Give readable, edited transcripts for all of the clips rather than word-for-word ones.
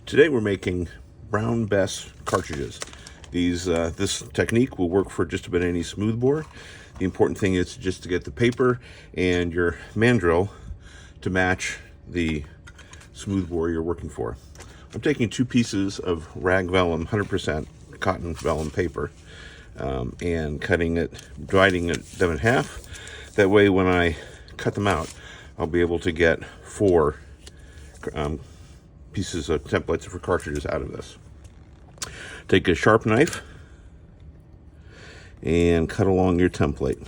Today we're making Brown Bess cartridges. This technique will work for just about any smoothbore. The important thing is just to get the paper and your mandrel to match the smoothbore you're working for. I'm taking 2 pieces of rag vellum, 100% cotton vellum paper, and dividing them in half. That way when I cut them out, I'll be able to get 4 pieces of templates for cartridges out of this. Take a sharp knife and cut along your template.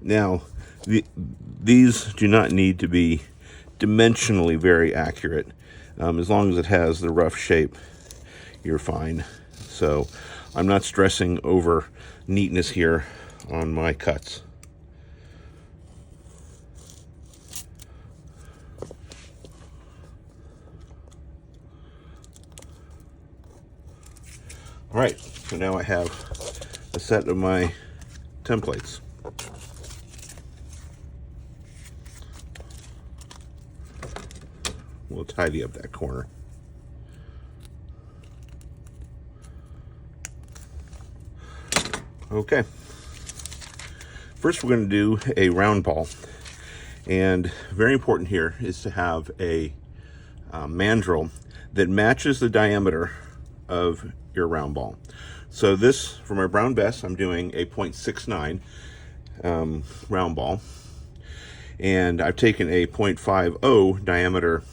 Now, these do not need to be dimensionally very accurate. As long as it has the rough shape, you're fine. So I'm not stressing over neatness here on my cuts. All right, so now I have a set of my templates. We'll tidy up that corner. Okay. First we're going to do a round ball. And very important here is to have a mandrel that matches the diameter of your round ball. So this, for my Brown Bess, I'm doing a 0.69 round ball. And I've taken a 0.50 diameter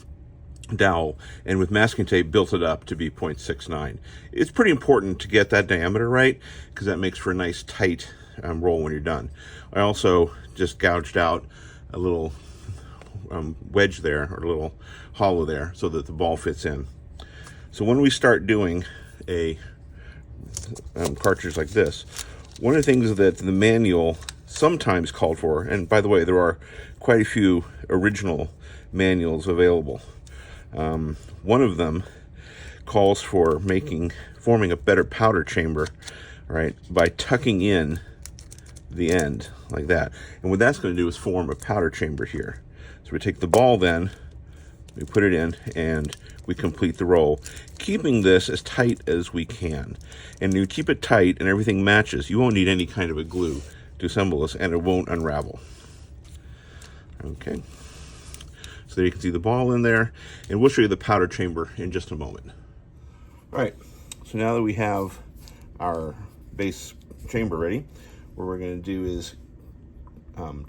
dowel and with masking tape built it up to be 0.69. It's pretty important to get that diameter right because that makes for a nice tight roll when you're done. I also just gouged out a little wedge there, or a little hollow there, so that the ball fits in. So when we start doing a cartridge like this, one of the things that the manual sometimes called for, and by the way, there are quite a few original manuals available. One of them calls for forming a better powder chamber, right, by tucking in the end like that. And what that's going to do is form a powder chamber here. So we take the ball, then we put it in and we complete the roll, keeping this as tight as we can. And you keep it tight and everything matches. You won't need any kind of a glue to assemble this, and it won't unravel. Okay. So there you can see the ball in there, and we'll show you the powder chamber in just a moment. All right, so now that we have our base chamber ready, what we're going to do is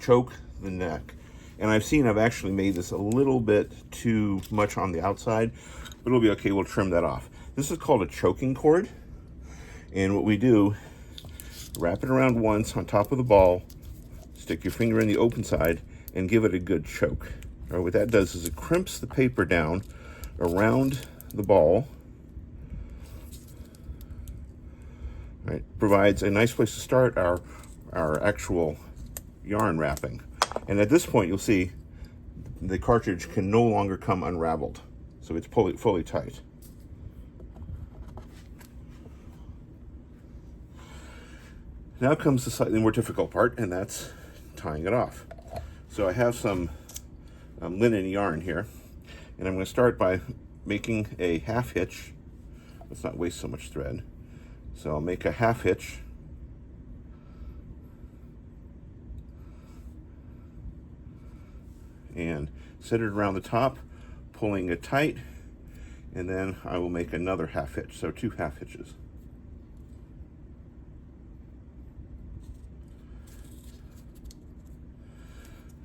choke the neck. And I've actually made this a little bit too much on the outside, but it'll be okay. We'll trim that off. This is called a choking cord. And what we do, wrap it around once on top of the ball, stick your finger in the open side, and give it a good choke. All right, what that does is it crimps the paper down around the ball. All right, provides a nice place to start our actual yarn wrapping. And at this point, you'll see the cartridge can no longer come unraveled. So it's fully tight. Now comes the slightly more difficult part, and that's tying it off. So I have some linen yarn here, and I'm going to start by making a half hitch. Let's not waste so much thread. So I'll make a half hitch. And set it around the top, pulling it tight, and then I will make another half hitch, so 2 half hitches.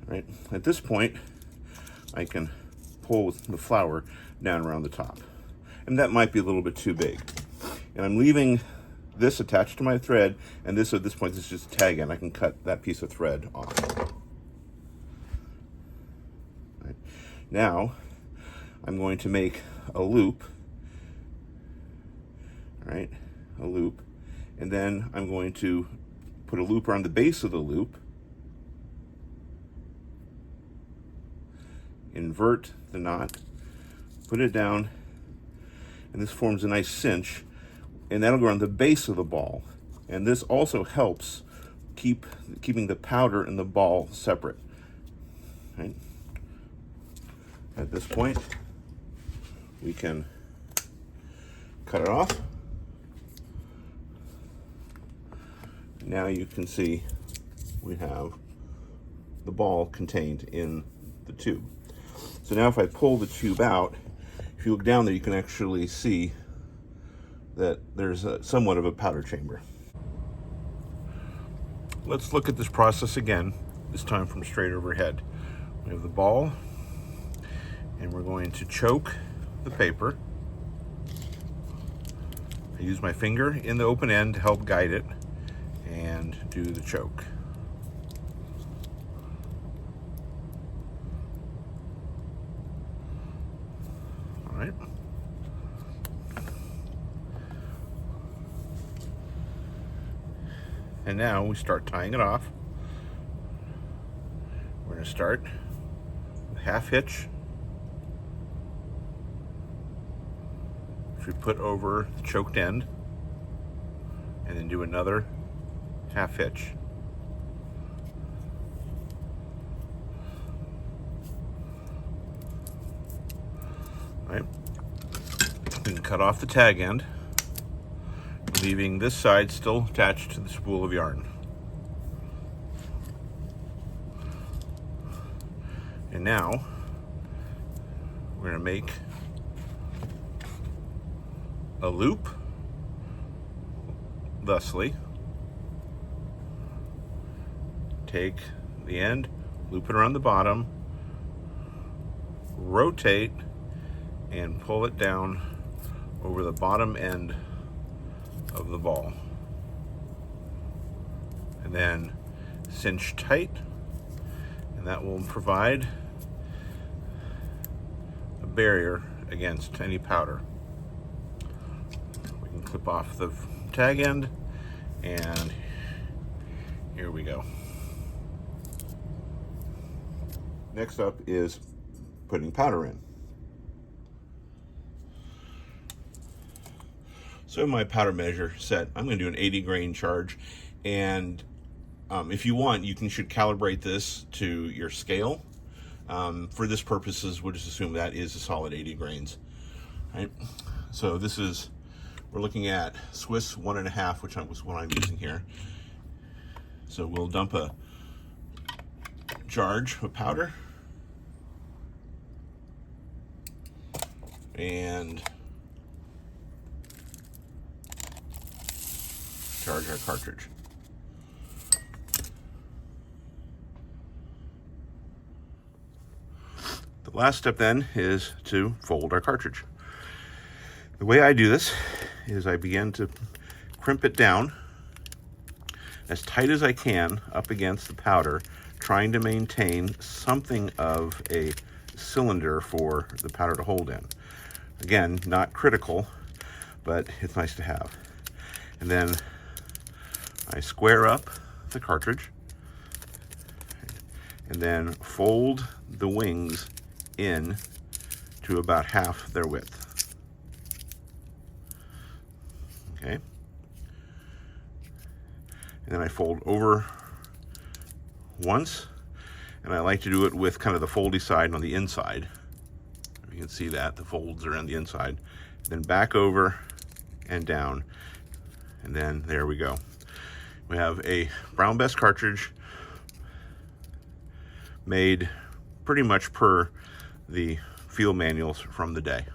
All right, at this point, I can pull the flower down around the top. And that might be a little bit too big. And I'm leaving this attached to my thread, and this at this point, this is just a tag end. I can cut that piece of thread off. Now, I'm going to make a loop, all right, a loop, and then I'm going to put a loop around the base of the loop, invert the knot, put it down, and this forms a nice cinch, and that'll go around the base of the ball. And this also helps keeping the powder and the ball separate, right? At this point, we can cut it off. Now you can see we have the ball contained in the tube. So now if I pull the tube out, if you look down there, you can actually see that there's somewhat of a powder chamber. Let's look at this process again, this time from straight overhead. We have the ball, and we're going to choke the paper. I use my finger in the open end to help guide it and do the choke. All right. And now we start tying it off. We're going to start with half hitch, which we put over the choked end, and then do another half hitch. All right. We can cut off the tag end, leaving this side still attached to the spool of yarn. And now we're going to make a loop thusly. Take the end, loop it around the bottom, rotate, and pull it down over the bottom end of the ball. And then cinch tight, and that will provide a barrier against any powder. We can clip off the tag end, and here we go. Next up is putting powder in. So my powder measure set, I'm going to do an 80 grain charge, and if you want, you should calibrate this to your scale. For this purposes, we'll just assume that is a solid 80 grains. Right? So we're looking at Swiss 1.5, which was what I'm using here. So we'll dump a charge of powder and charge our cartridge. The last step then is to fold our cartridge. The way I do this is I begin to crimp it down as tight as I can up against the powder, trying to maintain something of a cylinder for the powder to hold in. Again, not critical, but it's nice to have. And then I square up the cartridge and then fold the wings in to about half their width. Okay. And then I fold over once, and I like to do it with kind of the foldy side on the inside. You can see that the folds are on the inside. Then back over and down, and then there we go. We have a Brown Bess cartridge made pretty much per the field manuals from the day.